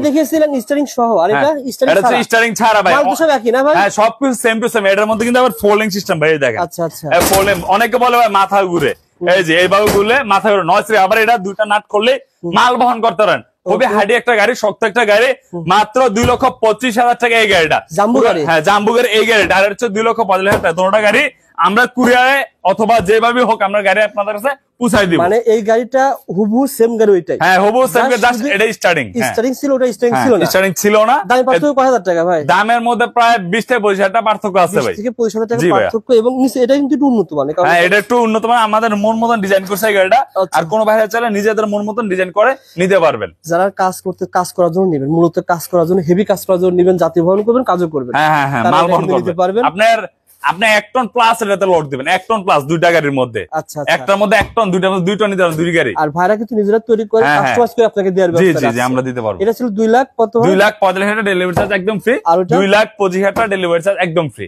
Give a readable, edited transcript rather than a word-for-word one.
দেখিয়েছিলেন স্টিয়ারিং সহ, আর এটা স্টিয়ারিং ছাড়া ভাই। মাল সব একই না ভাই? হ্যাঁ সবকিছু সেম টু সেম। এটার মধ্যে কিন্তু আবার ফোল্ডিং সিস্টেম ভাই, দেখেন। আচ্ছা আচ্ছা, ফোল্ডিং। অনেকে বলে ভাই মাথা ঘুরে, এই যে এইভাবে ঘুরলে মাথা ঘুরে নয়। আবার এটা দুইটা নাট করলে মাল বহন করতে পারেন। খুবই হাডি একটা গাড়ি, শক্ত একটা গাড়ি, মাত্র 2,25,000 টাকা এই গাড়িটা। জাম্বু গাড়ি? হ্যাঁ জাম্বু গাড়ি এই গাড়িটা। আর হচ্ছে 2,25,000 টাকা। দুটোটা গাড়ি আমরা কুরিয়ারে অথবা যেভাবে হোক আমরা গাড়ি আপনাদের কাছে পৌঁছাই দিব। মানে এই গাড়িটা হুবহু সেম গাড়ি ওইটাই? হ্যাঁ হুবহু সেম গাড়ি, জাস্ট এটা স্টার্টিং। স্টার্টিং ছিল, ওটা স্টার্টিং ছিল না? স্টার্টিং ছিল না। দাম পার্থক্য কত হাজার টাকা ভাই? দামের মধ্যে প্রায় 20 থেকে 25,000 টাকা পার্থক্য আছে ভাই। 20 থেকে 25,000 টাকা পার্থক্য। এবং নিচে এটা কিন্তু একটু উন্নত মানের। হ্যাঁ এটা একটু উন্নত মানের, আমাদের মন মতন ডিজাইন করছে এই গাড়িটা। আর কোন ভাইরা চাইলে নিজেদের মন মতন ডিজাইন করে নিতে পারবেন। যারা কাজ করার জন্য নেবেন, মূলত কাজ করার জন্য, হেভি কাজ করার জন্য নেবেন, যাত্রী বহন করবেন, কাজও করবেন। হ্যাঁ হ্যাঁ মাল বহন করতে পারবেন। আপনি 1 টন প্লাস এটাতে লোড দিবেন। 1 টন প্লাস দুইটা গাড়ির মধ্যে। আচ্ছা, একটার মধ্যে 1 টন, দুইটার মধ্যে 2 টন নিতে পারবেন, দুই গাড়ি। আর ভাইরা কিন্তু নিজেরা তৈরি করে কাস্টমাইজ করে আপনাকে দেওয়ার ব্যবস্থা আছে। জি আমরা দিতে পারবো। এটা ছিল 2 লাখ কত? 2,45,000 ডেলিভারি চার্জ একদম ফ্রি। 2,25,000 ডেলিভারি চার্জ একদম ফ্রি।